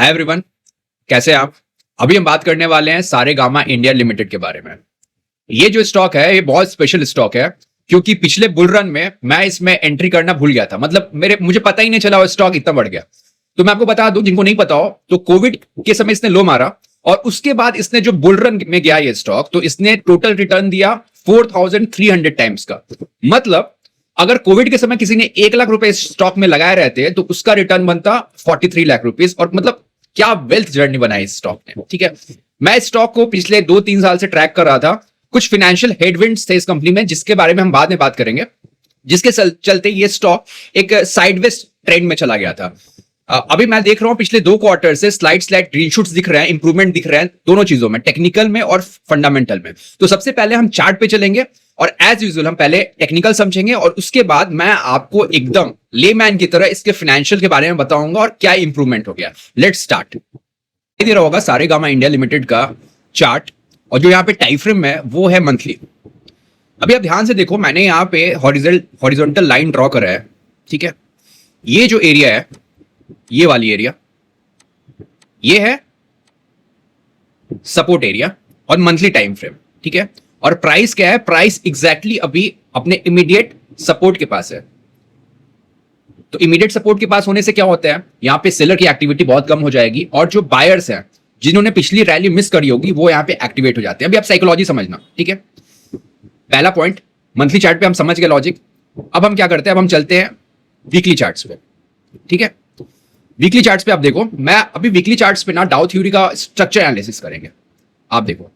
Hi everyone, कैसे हैं आप। अभी हम बात करने वाले हैं सारेगामा इंडिया लिमिटेड के बारे में। ये जो स्टॉक है ये बहुत स्पेशल स्टॉक है क्योंकि पिछले बुल रन में मैं इसमें एंट्री करना भूल गया था। मतलब मुझे पता ही नहीं चला वो स्टॉक इतना बढ़ गया। तो मैं आपको बता दूं, जिनको नहीं पता हो, तो कोविड के समय इसने लो मारा और उसके बाद इसने जो बुल रन में गया ये स्टॉक, तो इसने टोटल रिटर्न दिया 4300 टाइम्स का। मतलब अगर कोविड के समय किसी ने 1 लाख रुपए स्टॉक में लगाए रहते तो उसका रिटर्न बनता 43 लाख रुपीस। और मतलब क्या वेल्थ जर्नी बनाई इस स्टॉक ने। ठीक है, मैं इस स्टॉक को पिछले 2-3 साल से ट्रैक कर रहा था। कुछ फाइनेंशियल हेडविंड्स थे इस कंपनी में जिसके बारे में हम बाद में बात करेंगे, जिसके चलते ये स्टॉक एक साइडवेज ट्रेंड में चला गया था। अभी मैं देख रहा हूं पिछले 2 क्वार्टर से स्लाइड ग्रीन शूट्स दिख रहे हैं, इंप्रूवमेंट दिख रहे हैं दोनों चीजों में, टेक्निकल में और फंडामेंटल में। तो सबसे पहले हम चार्ट पे चलेंगे और एज यूजुअल हम पहले टेक्निकल समझेंगे और उसके बाद मैं आपको एकदम लेमैन की तरह इसके फाइनेंशियल के बारे में बताऊंगा और क्या इंप्रूवमेंट हो गया। Let's start. दे रहा होगा सारेगामा इंडिया लिमिटेड का चार्ट, और जो यहाँ पे टाइम फ्रेम है वो है मंथली। अभी आप ध्यान से देखो, मैंने यहाँ पे हॉरिजॉन्टल लाइन ड्रॉ करा है। ठीक है, ये जो एरिया है, ये वाली एरिया, ये है सपोर्ट एरिया और मंथली टाइम फ्रेम। ठीक है, और प्राइस क्या है, प्राइस एग्जैक्टली अभी अपने इमीडिएट सपोर्ट के पास है। तो इमीडिएट सपोर्ट के पास होने से क्या होता है, यहां पे सेलर की एक्टिविटी बहुत कम हो जाएगी और जो बायर्स हैं जिन्होंने पिछली रैली मिस करी होगी वो यहां पे एक्टिवेट हो जाते हैं। अभी आप साइकोलॉजी समझना। ठीक है, पहला पॉइंट, मंथली चार्ट पे हम समझ गए लॉजिक। अब हम क्या करते हैं, अब हम चलते हैं वीकली चार्ट्स पे। ठीक है, वीकली चार्ट्स पे आप देखो, मैं अभी वीकली चार्ट्स पे ना डाउ थ्योरी का स्ट्रक्चर एनालिसिस करेंगे। आप देखो,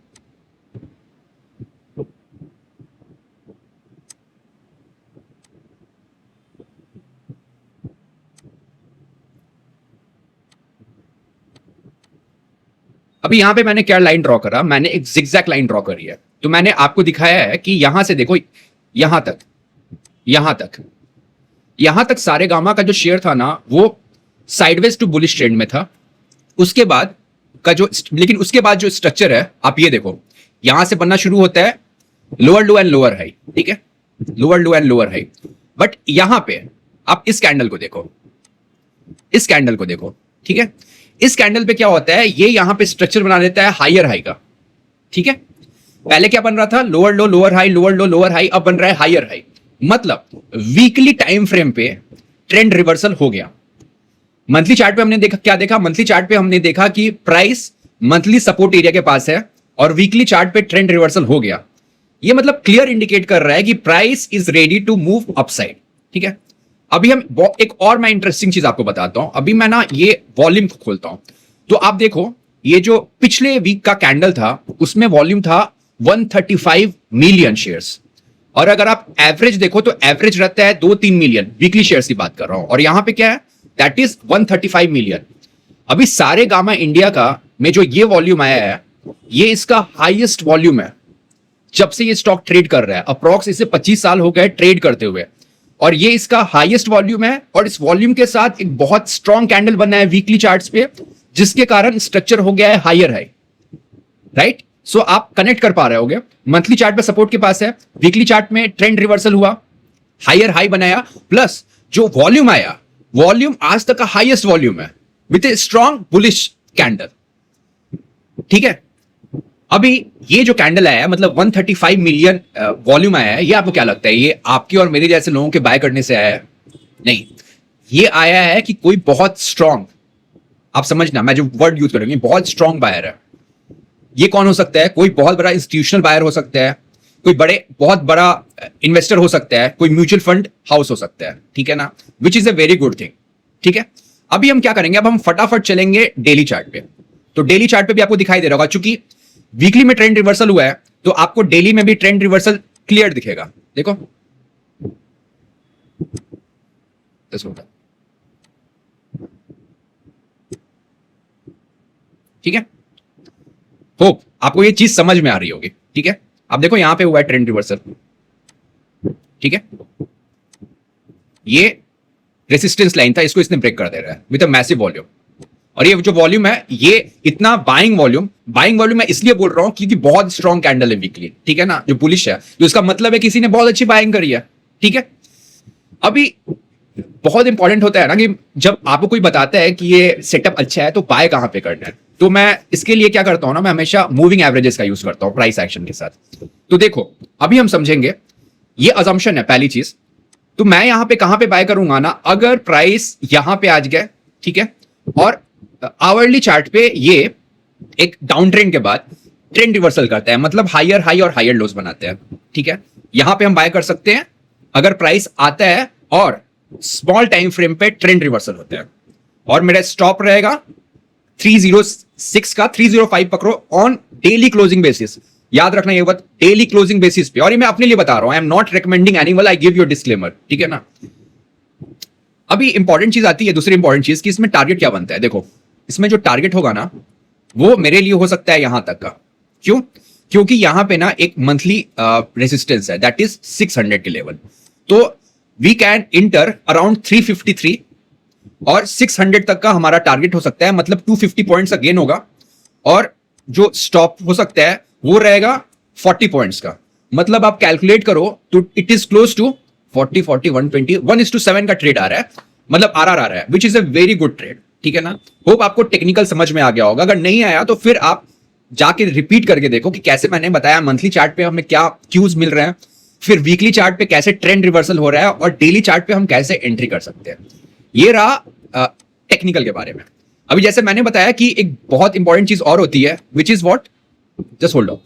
अभी यहां पे मैंने क्या लाइन ड्रॉ करा, मैंने एक जिगजैग लाइन ड्रॉ करी है। तो मैंने आपको दिखाया है कि यहां से देखो, यहां तक सारेगामा का जो शेयर था ना वो साइडवेज टू बुलिश ट्रेंड में था। उसके बाद का जो, लेकिन उसके बाद जो स्ट्रक्चर है आप ये देखो, यहां से बनना शुरू होता है lower low and lower high. ठीक है, lower low and lower high. But यहां पे आप इस कैंडल को देखो, इस कैंडल को देखो। ठीक है, इस कैंडल पे क्या होता है, ये यहां पे स्ट्रक्चर बना देता है हायर हाई का। ठीक है, पहले क्या बन रहा था, लोअर लो लोअर हाई, लोअर लो लोअर हाई, अब बन रहा है हायर हाई। मतलब वीकली टाइम फ्रेम पे ट्रेंड रिवर्सल हो गया। मंथली चार्ट पे हमने देखा, क्या देखा, मंथली चार्ट पे हमने देखा कि प्राइस मंथली सपोर्ट एरिया के पास है और वीकली चार्ट पे ट्रेंड रिवर्सल हो गया। ये मतलब क्लियर इंडिकेट कर रहा है कि price is ready to move upside. ठीक है, अभी हम एक और मैं इंटरेस्टिंग चीज आपको बताता हूं। अभी मैं ना ये वॉल्यूम को खोलता हूं, तो आप देखो ये जो पिछले वीक का कैंडल था उसमें वॉल्यूम था 135 मिलियन शेयर्स, और अगर आप एवरेज देखो तो एवरेज रहता है 2-3 मिलियन। वीकली शेयर्स की बात कर रहा हूं, और यहां पे क्या है, दैट इज 135 मिलियन। अभी सारेगामा इंडिया का में जो ये वॉल्यूम आया है, ये इसका हाईएस्ट वॉल्यूम है जब से ये स्टॉक ट्रेड कर रहा है। अप्रॉक्स इसे 25 साल हो गए ट्रेड करते हुए, और ये इसका हाईएस्ट वॉल्यूम है। और इस वॉल्यूम के साथ एक बहुत स्ट्रॉन्ग कैंडल बना है वीकली चार्ट्स पे, जिसके कारण स्ट्रक्चर हो गया है हायर हाई। राइट, सो आप कनेक्ट कर पा रहे होगे, मंथली चार्ट पे सपोर्ट के पास है, वीकली चार्ट में ट्रेंड रिवर्सल हुआ, हायर हाई बनाया, प्लस जो वॉल्यूम आया, वॉल्यूम आज तक का हाईएस्ट वॉल्यूम है with a strong bullish candle. ठीक है, अभी ये जो कैंडल आया है, मतलब 135 मिलियन वॉल्यूम आया है, ये आपको क्या लगता है, ये आपके और मेरे जैसे लोगों के बाय करने से आया है? नहीं, ये आया है कि कोई बहुत स्ट्रॉन्ग, आप समझना मैं जो वर्ड यूज करूंगी, बहुत स्ट्रॉन्ग बायर है। ये कौन हो सकता है, कोई बहुत बड़ा इंस्टीट्यूशनल बायर हो सकता है, कोई बहुत बड़ा इन्वेस्टर हो सकता है, कोई म्यूचुअल फंड हाउस हो सकता है। ठीक है ना, which is a very good thing. ठीक है, अभी हम क्या करेंगे, अब हम फटाफट चलेंगे डेली चार्ट पे। तो डेली चार्ट पे भी आपको दिखाई दे रहा होगा, चूंकि वीकली में ट्रेंड रिवर्सल हुआ है तो आपको डेली में भी ट्रेंड रिवर्सल क्लियर दिखेगा। देखो, ठीक है, होप आपको ये चीज समझ में आ रही होगी। ठीक है, अब देखो यहां पे हुआ है ट्रेंड रिवर्सल। ठीक है, ये रेसिस्टेंस लाइन था, इसको इसने ब्रेक कर दे रहा है विद अ मैसिव वॉल्यूम। और ये जो वॉल्यूम है, ये इतना बाइंग वॉल्यूम मैं इसलिए बोल रहा हूं क्योंकि बहुत स्ट्रॉन्ग कैंडल है वीकली। ठीक है ना, जो बुलिश है, तो इसका मतलब है किसी ने बहुत अच्छी बाइंग करी है। ठीक है, अभी बहुत इंपॉर्टेंट होता है ना कि जब आपको कोई बताता है कि ये सेटअप अच्छा है तो बाय कहां पे करना है, तो मैं इसके लिए क्या करता हूं ना, मैं हमेशा मूविंग एवरेजेस का यूज करता हूं प्राइस एक्शन के साथ। तो देखो अभी हम समझेंगे, ये अजम्पशन है पहली चीज। तो मैं यहां पे कहां पे बाय करूंगा ना, अगर प्राइस यहां पे आज गए, ठीक है, और आवरली चार्ट पे ये एक डाउन ट्रेंड के बाद ट्रेंड रिवर्सल करता है, मतलब हायर हाई और हायर लोज बनाते हैं, ठीक है, यहां पे हम बाय कर सकते हैं अगर प्राइस आता है और स्मॉल टाइम फ्रेम पे ट्रेंड रिवर्सल होता है। और मेरा स्टॉप रहेगा 306 का, 305 पकड़ो ऑन डेली क्लोजिंग बेसिस। याद रखना ये बात, डेली क्लोजिंग बेसिस पे। और ये मैं अपने लिए बता रहा हूं, I am not recommending anyone, I give you disclaimer, ठीक है ना। अभी इंपॉर्टेंट चीज आती है, दूसरी इंपॉर्टेंट चीज कि इसमें टारगेट क्या बनता है। देखो इसमें जो टारगेट होगा ना वो मेरे लिए हो सकता है यहां तक का। क्यों? क्योंकि यहां पे ना एक मंथली रेजिस्टेंस है, दैट इज 600 के लेवल। तो वी कैन इंटर अराउंड 353 और 600 तक का हमारा टारगेट हो सकता है, मतलब 250 पॉइंट्स का गेन होगा। और जो स्टॉप हो सकता है वो रहेगा 40 पॉइंट्स का। मतलब आप कैलकुलेट करो तो इट इज क्लोज टू 40 40 120 1:7 का ट्रेड आ रहा है, मतलब आरआर आ रहा है, which is a very good trade, ठीक है ना। होप आपको टेक्निकल समझ में आ गया होगा। अगर नहीं आया तो फिर आप जाके रिपीट करके देखो कि कैसे मैंने बताया मंथली चार्ट पे हमें क्या क्यूज मिल रहे हैं, फिर वीकली चार्ट पे कैसे ट्रेंड रिवर्सल हो रहा है, और डेली चार्ट पे हम कैसे एंट्री कर सकते हैं। ये रहा टेक्निकल के बारे में। अभी जैसे मैंने बताया कि एक बहुत इंपॉर्टेंट चीज और होती है, which is what, just hold on,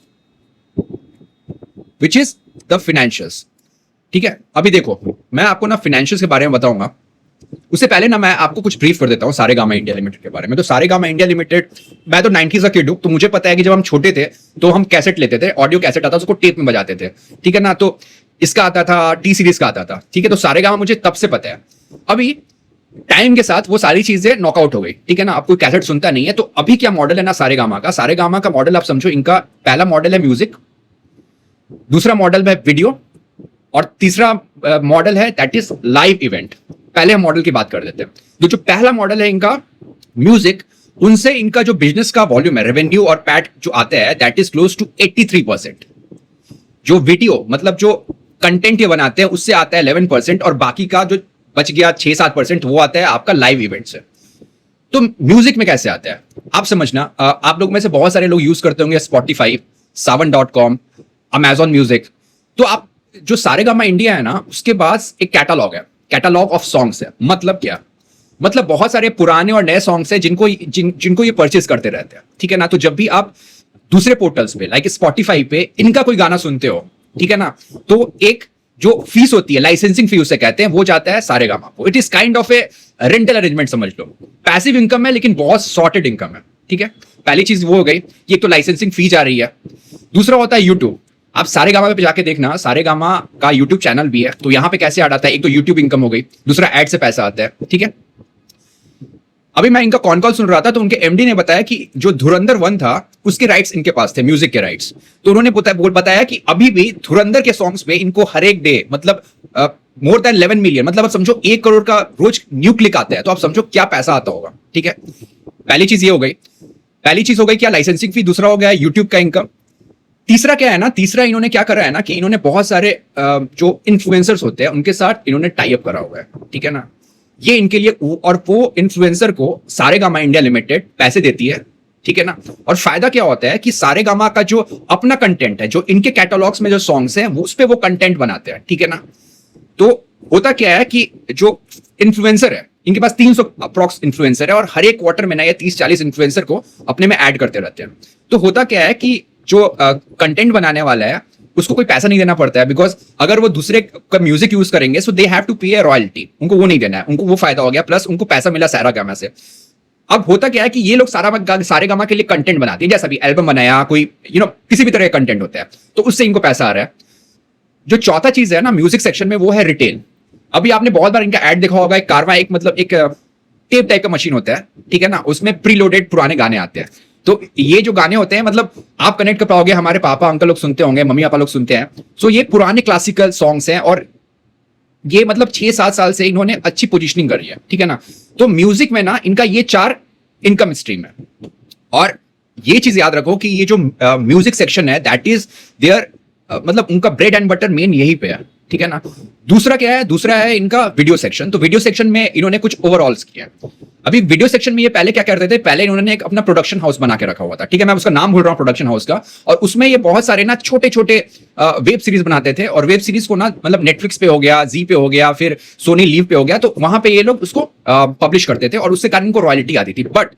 which is the financials, ठीक है। अभी देखो मैं आपको ना फाइनेंशियल्स के बारे में बताऊंगा, उससे पहले ना मैं आपको कुछ ब्रीफ कर देता हूं सारेगामा इंडिया लिमिटेड के बारे में। तो सारेगामा इंडिया लिमिटेड, मैं तो 90s का किड हूं, तो मुझे पता है कि जब हम छोटे थे तो हम कैसेट लेते थे, ऑडियो कैसेट आता था, उसको टेप में बजाते थे, ठीक है ना। तो इसका आता था, टी सीरीज का आता था, ठीक है। तो सारेगामा मुझे तब से पता है। अभी टाइम के साथ वो सारी चीजें नॉकआउट हो गई, ठीक है ना। अब कोई कैसेट सुनता नहीं है। तो अभी क्या मॉडल है ना सारेगामा का, सारेगामा का मॉडल आप समझो, इनका पहला मॉडल है म्यूजिक, दूसरा मॉडल है वीडियो, और तीसरा मॉडल है दैट इज लाइव इवेंट। पहले हम मॉडल की बात कर देते हैं। तो जो पहला मॉडल है इनका म्यूजिक, उनसे इनका जो बिजनेस का वॉल्यूम है, रेवेन्यू और पैट जो आता है, दैट इज क्लोज टू 83%। जो वीडियो मतलब जो कंटेंट ये बनाते हैं उससे आता है 11%, और बाकी का जो बच गया 6-7% वो आता है आपका लाइव इवेंट से। तो म्यूजिक में कैसे आता है आप समझना। आप लोग में से बहुत सारे लोग यूज करते होंगे स्पॉटिफाई, saavn.com, अमेजॉन म्यूजिक। तो आप जो सारेगामा इंडिया है ना, उसके पास एक कैटालॉग है, कैटालॉग ऑफ सॉन्ग्स है। मतलब क्या, मतलब बहुत सारे पुराने और नए सॉन्ग्स हैं जिनको ये परचेज करते रहते हैं, ठीक है ना। तो जब भी आप दूसरे पोर्टल्स पे लाइक स्पॉटिफाई पे इनका कोई गाना सुनते हो, ठीक है ना, तो एक जो फीस होती है, लाइसेंसिंग फी उसे कहते हैं, वो जाता है सारेगामा को। It is kind of A rental arrangement समझ लो। पैसिव इनकम है लेकिन बहुत सॉर्टेड इनकम है, ठीक है। पहली चीज वो हो गई, ये तो लाइसेंसिंग फी जा रही है। दूसरा होता है यूट्यूब। आप सारेगामा पे जाके देखना, सारेगामा का यूट्यूब चैनल भी है। तो यहां पे कैसे ऐड आता है, एक तो यूट्यूब इनकम हो गई, दूसरा ऐड से पैसा आता है, ठीक है। अभी मैं इनका कॉन कॉल सुन रहा था तो उनके एमडी ने बताया कि जो धुरंधर 1 था उसके राइट्स इनके पास थे, म्यूजिक के राइट्स। तो उन्होंने बताया कि अभी भी धुरंधर के सॉन्ग्स पे इनको हर एक डे मतलब मोर देन 11 मिलियन, मतलब आप समझो 1 करोड़ का रोज न्यू क्लिक आता है। तो आप समझो क्या पैसा आता होगा, ठीक है। पहली चीज ये हो गई, पहली चीज हो गई क्या, लाइसेंसिंग फी। दूसरा हो गया यूट्यूब का इनकम। तीसरा क्या है ना, तीसरा इन्होंने क्या करा है ना कि इन्होंने बहुत सारे जो इन्फ्लुएंसर्स होते हैं उनके साथ इन्होंने टाई अप करा हुआ है, ठीक है ना। ये इनके लिए, और वो इन्फ्लुएंसर को सारेगामा इंडिया लिमिटेड पैसे देती है, ठीक है ना। और फायदा क्या होता है कि सारेगामा का जो अपना कंटेंट है, जो इनके कैटलॉग्स में जो सॉन्ग्स हैं उस पे वो कंटेंट बनाते हैं, ठीक है ना। तो होता क्या है कि जो इन्फ्लुएंसर है, इनके पास 300 अप्रॉक्स इन्फ्लुएंसर है, और हर एक क्वार्टर में ना ये 30-40 इन्फ्लुएंसर को अपने में ऐड करते रहते हैं। तो होता क्या है कि जो कंटेंट बनाने वाला है उसको कोई पैसा नहीं देना पड़ता है, बिकॉज अगर वो दूसरे का म्यूजिक यूज करेंगे सो दे हैव टू पे अ रॉयल्टी, उनको वो नहीं देना है, उनको वो फायदा हो गया, प्लस उनको पैसा मिला सारेगामा से। अब होता क्या है कि ये लोग सारेगामा के लिए कंटेंट बनाते हैं, जैसा भी एल्बम बनाया, कोई किसी भी तरह का कंटेंट होता है, तो उससे इनको पैसा आ रहा है। जो चौथा चीज है ना म्यूजिक सेक्शन में, वो है रिटेल। अभी आपने बहुत बार इनका एड देखा होगा, एक कारवा, एक मतलब एक टेप टाइप का मशीन होता है, ठीक है ना, उसमें प्रीलोडेड पुराने गाने आते हैं। तो ये जो गाने होते हैं, मतलब आप कनेक्ट कर पाओगे, हमारे पापा अंकल लोग सुनते होंगे, मम्मी पापा लोग सुनते हैं। सो ये पुराने क्लासिकल सॉन्ग्स हैं, और ये मतलब 6-7 साल से इन्होंने अच्छी पोजीशनिंग करी है, ठीक है ना। तो म्यूजिक में ना इनका ये 4 इनकम स्ट्रीम है। और ये चीज याद रखो कि ये जो म्यूजिक सेक्शन है दैट इज देयर, मतलब उनका ब्रेड एंड बटर मेन यही पे है, ठीक है ना। दूसरा क्या है, दूसरा है इनका वीडियो सेक्शन। तो वीडियो सेक्शन में इन्होंने कुछ ओवरऑल्स किया। अभी वीडियो सेक्शन में ये पहले क्या करते थे, पहले इन्होंने एक अपना प्रोडक्शन हाउस बना के रखा हुआ था, ठीक है, मैं उसका नाम भूल रहा हूं प्रोडक्शन हाउस का, और उसमें ये बहुत सारे ना छोटे छोटे वेब सीरीज बनाते थे, और वेब सीरीज को ना मतलब नेटफ्लिक्स पे हो गया, जी पे हो गया, फिर सोनी लीव पे हो गया, तो वहां पे ये लोग उसको पब्लिश करते थे और उससे कारण इनको रॉयल्टी आती थी। बट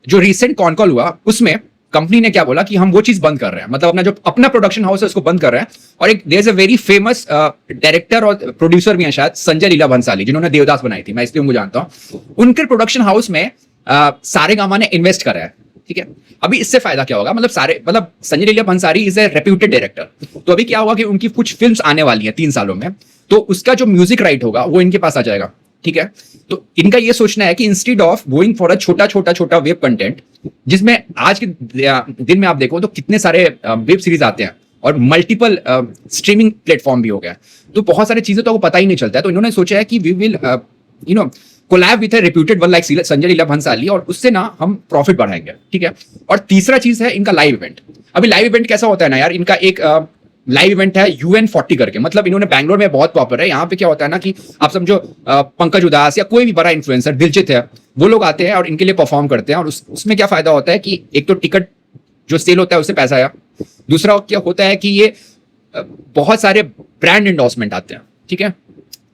जो रिसेंट कॉन कॉल हुआ उसमें कंपनी ने क्या बोला कि हम वो चीज बंद कर रहे हैं, मतलब अपना जो अपना प्रोडक्शन हाउस है उसको बंद कर रहे हैं। और एक there is a very famous director और प्रोड्यूसर भी हैं शायद, संजय लीला भंसाली, जिन्होंने देवदास बनाई थी, मैं इसलिए उनको जानता हूं। उनके प्रोडक्शन हाउस में सारेगामा ने इन्वेस्ट करा है, ठीक है। अभी इससे फायदा क्या होगा, मतलब Sanjay Leela Bhansali is a reputed director, तो अभी क्या होगा कि उनकी कुछ फिल्म्स आने वाली हैं 3 सालों में, तो उसका जो म्यूजिक राइट होगा वो इनके पास आ जाएगा, ठीक है। तो इनका ये सोचना है कि instead of going for a छोटा वेब कंटेंट, जिसमें आज के दिन में आप देखो तो कितने सारे वेब सीरीज आते हैं और मल्टीपल स्ट्रीमिंग प्लेटफॉर्म भी हो गया, तो बहुत सारी चीजें तो आपको पता ही नहीं चलता है। तो इन्होंने सोचा है कि we will collab with a reputed one like Sanjay Leela Bhansali, और उससे ना हम प्रॉफिट बढ़ाएंगे, ठीक है। और तीसरा चीज है इनका लाइव इवेंट। अभी लाइव इवेंट कैसा होता है ना यार, इनका एक लाइव इवेंट है UN40 करके, मतलब इन्होंने बैंगलोर में बहुत पॉपुलर है। यहाँ पे क्या होता है ना कि आप समझो पंकज उदास या कोई भी बड़ा इन्फ्लुएंसर, दिलजीत है, वो लोग आते हैं और इनके लिए परफॉर्म करते हैं, और उसमें क्या फायदा होता है कि एक तो टिकट जो सेल होता है उससे पैसा आया, दूसरा क्या होता है कि ये बहुत सारे ब्रांड एंडोर्समेंट आते हैं, ठीक है,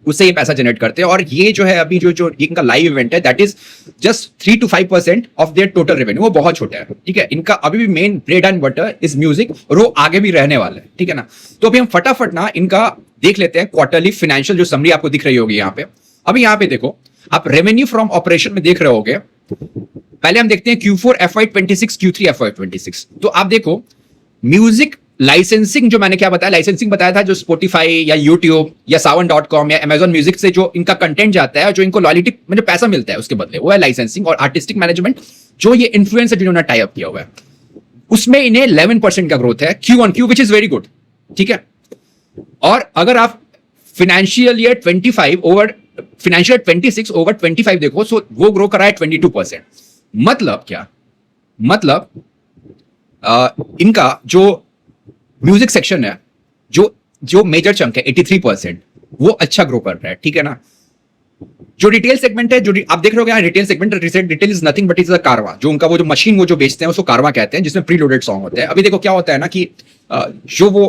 उससे ये पैसा जनरेट करते हैं। और ये जो है अभी जो इनका लाइव इवेंट है that is just 3 to 5% of their total revenue, वो बहुत छोटा है, ठीक है। इनका अभी भी main bread and butter is music, और वो आगे भी रहने वाला है, ठीक है ना। तो अभी हम फटाफट ना इनका देख लेते हैं क्वार्टरली फाइनेंशियल जो समरी आपको दिख रही होगी यहाँ पे। अभी यहाँ पे देखो आप रेवेन्यू फ्रॉम ऑपरेशन में देख रहे होगे, पहले हम देखते हैं Q4 FY26, Q3 FY26। तो आप देखो म्यूजिक लाइसेंसिंग, जो मैंने क्या बताया, लाइसेंसिंग बताया था, जो स्पॉटिफाई या यूट्यूब या सावन.com या अमेजॉन म्यूजिक से जो इनका कंटेंट जाता है, जो इनको लॉयल्टी मतलब पैसा मिलता है उसके बदले, वो है लाइसेंसिंग। और आर्टिस्टिक मैनेजमेंट, जो ये इन्फ्लुएंसर जिन्होंने टाई अप किया हुआ है, उसमें इन्हें 11% का ग्रोथ है Q1Q, which is very good, ठीक है। और अगर आप financial year 25 over financial 26 over 25 देखो, सो वो ग्रो करा है 22%। मतलब क्या, मतलब इनका जो म्यूजिक सेक्शन है, जो मेजर चंक है 83%, वो अच्छा ग्रो कर रहा है, ठीक है ना। जो रिटेल सेगमेंट है, जो आप देख रहे हो retail segment, retail is nothing but is a कारवा, जो उनका वो जो मशीन वो जो बेचते हैं उसको कारवा कहते हैं, जिसमें प्री लोडेड सॉन्ग होते हैं। अभी देखो क्या होता है ना कि जो वो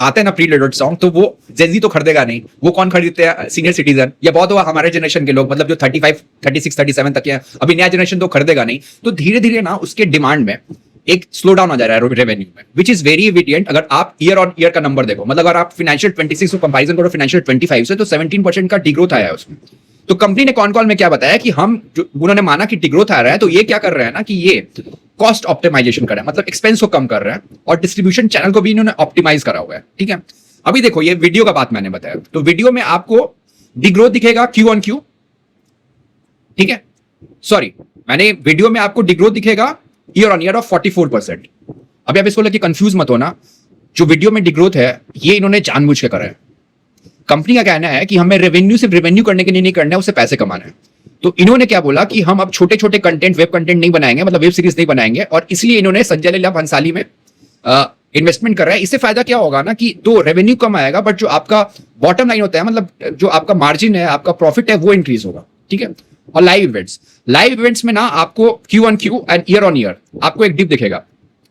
आता है ना प्री लोडेड सॉन्ग, तो वो जेनजी तो खरीदेगा नहीं, वो कौन खरीदते हैं, सीनियर सिटीजन या बहुत हुआ हमारे जनरेशन के लोग, मतलब जो 35, 36, 37 तक है। अभी नया जनरेशन तो खरीदेगा नहीं, तो धीरे धीरे ना उसके डिमांड में एक स्लो डाउन आ जा रहा है रेवेन्यू में, विच इज वेरी एविडेंट। अगर आप ईयर ऑन ईयर का नंबर देखो, मतलब अगर आप फाइनेंशियल 26 को कंपैरिजन करो फाइनेंशियल 25 से, तो 17% का डिग्रोथ आया है उसमें। तो कंपनी ने कॉन कॉल में क्या बताया कि हम जो उन्होंने माना कि डिग्रोथ आ रहा है, तो ये क्या कर रहे हैं ना कि ये कॉस्ट ऑप्टिमाइजेशन कर रहा है, मतलब एक्सपेंस को कम कर रहा है, और डिस्ट्रीब्यूशन चैनल को भी इन्होंने ऑप्टिमाइज करा हुआ है, ठीक है। अभी देखो ये वीडियो का बात मैंने बताया, तो वीडियो में आपको डिग्रोथ दिखेगा Q1Q, ठीक है, सॉरी मैंने वीडियो में आपको डिग्रोथ दिखेगा ईयर ऑन ईयर ऑफ 44%। अभी आप इसको लेके कंफ्यूज मत होना, जो वीडियो में डिग्रोथ है ये इन्होंने जानबूझ के करा है। कंपनी का कहना है कि हमें रेवेन्यू सिर्फ रेवेन्यू करने के लिए नहीं करना है, उससे पैसे कमाना है। तो इन्होंने क्या बोला कि हम अब छोटे छोटे कंटेंट, वेब कंटेंट नहीं बनाएंगे, मतलब वेब सीरीज नहीं बनाएंगे, और इसलिए इन्होंने संजय लीला भंसाली में इन्वेस्टमेंट कर रहा है। इससे फायदा क्या होगा ना कि तो रेवेन्यू कम आएगा, बट जो आपका बॉटम लाइन होता है, मतलब जो आपका मार्जिन है, आपका प्रॉफिट है, वो इंक्रीज होगा, ठीक है। और लाइव इवेंट्स में ना आपको Q1Q and year on year आपको एक डिप दिखेगा,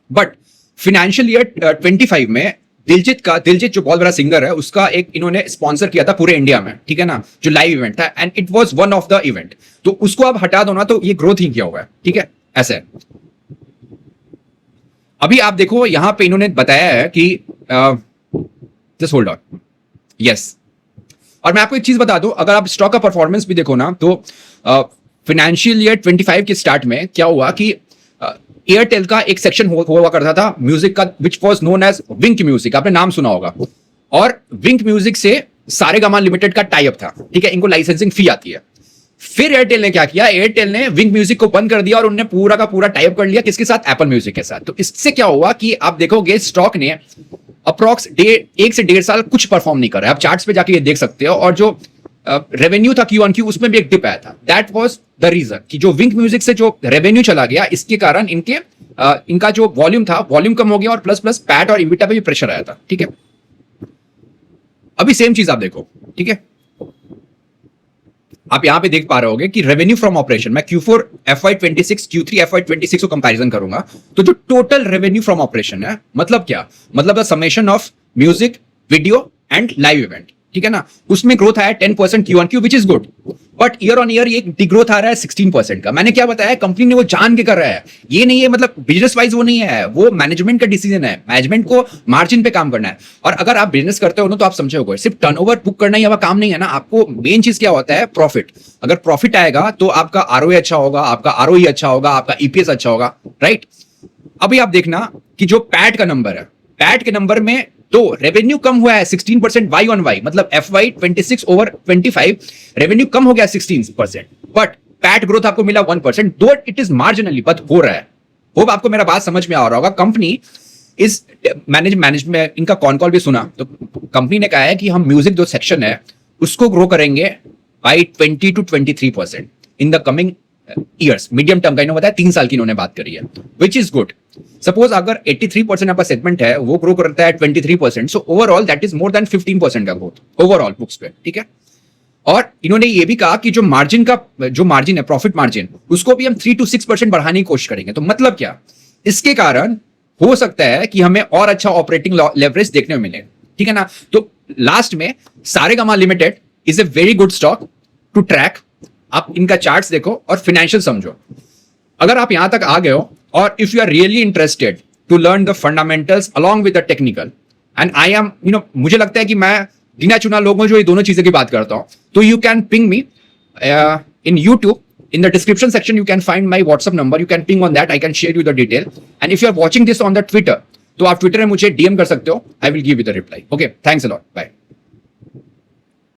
बट फाइनेंशियल ईयर 25 में दिलजीत जो बहुत बड़ा सिंगर है, उसका एक इन्होंने स्पॉन्सर किया था पूरे इंडिया में, ठीक है ना, जो लाइव इवेंट था, and it was one of the event. तो उसको आप हटा दो ना, तो ये ग्रोथ ही किया हुआ है, ठीक है, ऐसे। अभी आप देखो यहां पे इन्होंने बताया है कि जस्ट होल्ड ऑन, यस। और मैं आपको एक चीज बता दूं, अगर आप स्टॉक का परफॉर्मेंस भी देखो ना, तो फाइनेंशियल ईयर 25 के स्टार्ट में क्या हुआ कि एयरटेल का एक सेक्शन हुआ करता था म्यूजिक का, which was known as Wink music, आपने नाम सुना होगा। और विंक म्यूजिक से सारेगामा लिमिटेड का टाई अप था, ठीक है, इनको लाइसेंसिंग फी आती है। फिर एयरटेल ने क्या किया, एयरटेल ने विंक म्यूजिक को बंद कर दिया और उन्होंने पूरा का पूरा टाई अप कर लिया, किसके साथ, एप्पल म्यूजिक के साथ। तो इससे क्या हुआ कि आप देखोगे स्टॉक ने अप्रॉक्स 1 से 1.5 साल कुछ परफॉर्म नहीं कर रहा है। आप चार्ट्स पे जाके ये देख सकते हो। और जो रेवेन्यू था Q1Q, उसमें भी एक डिप आया था। दैट वाज द रीजन कि जो विंक म्यूजिक से जो रेवेन्यू चला गया, इसके कारण इनका जो वॉल्यूम था, वॉल्यूम कम हो गया, और प्लस पैट और इबिटा पे भी प्रेशर आया था, ठीक है। अभी सेम चीज आप देखो, ठीक है, आप यहां पे देख पा रहे होगे कि रेवेन्यू फ्रॉम ऑपरेशन, मैं Q4 FY26 Q3 FY26 को कंपैरिजन करूंगा, तो जो टोटल रेवेन्यू फ्रॉम ऑपरेशन है, मतलब क्या, मतलब the summation of music, video and live event, ठीक है ना, उसमें ग्रोथ आया 10% Q1Q, which is good, but year on year ये डिग्रोथ आ रहा है 16% का। मैंने क्या बताया, कंपनी ने वो जान के कर रहा है, ये नहीं है, मतलब बिजनेस वाइज वो नहीं है, वो मैनेजमेंट का डिसीजन है, मैनेजमेंट को मार्जिन पे काम करना है। और अगर आप बिजनेस करते हो ना, तो आप समझे होगे, सिर्फ टर्नओवर बुक करना ही काम नहीं है ना, आपको मेन चीज क्या होता है, प्रॉफिट। अगर प्रॉफिट आएगा तो आपका ROA अच्छा होगा, आपका ROE अच्छा होगा, आपका EPS अच्छा होगा, राइट। अभी आप देखना कि जो पैट का नंबर है, पैट के नंबर में तो रेवेन्यू कम हुआ है 16% वाई ऑन वाई, मतलब FY26 ओवर 25 रेवेन्यू कम हो गया 16%, बट पैट ग्रोथ आपको मिला 1%, दो इट इज मार्जिनली, बट हो रहा है। होप आपको मेरा बात समझ में आ रहा होगा। कंपनी इस मैनेजमेंट इनका कॉन कॉल भी सुना, तो कंपनी ने कहा है कि हम म्यूजिक जो सेक्शन है उसको ग्रो करेंगे by 20 to 23% in the coming years, medium term का इन्होंने बताया, 3 साल की इन्होंने बात करी है, विच इज गुड। सपोज अगर 83% आपका सेगमेंट है, वो ग्रो करता है 23%, so overall that is more than 15% का ग्रोथ ओवरऑल बुक्स पे, ठीक है। और इन्होंने ये भी कहा कि जो मार्जिन है, प्रॉफिट मार्जिन, उसको भी हम 3 to 6% बढ़ाने की कोशिश करेंगे। तो मतलब क्या, इसके कारण हो सकता है कि हमें और अच्छा ऑपरेटिंग लेवरेज देखने में मिले, ठीक है ना। तो लास्ट में Saregama limited is a very good stock to track. आप इनका चार्ट्स देखो और फाइनेंशियल समझो। अगर आप यहां तक आ गए हो और if you are really interested to learn the fundamentals along with the technical, and I am मुझे लगता है कि मैं गिना चुना लोगों जो ये दोनों चीजें की बात करता हूं, तो you can ping me in YouTube, in the description section you can find my WhatsApp number, you can ping on that, I can share you the detail, and if you are watching this on the Twitter, तो आप Twitter में मुझे DM कर सकते हो, I will give you the reply. Okay, thanks a lot, bye.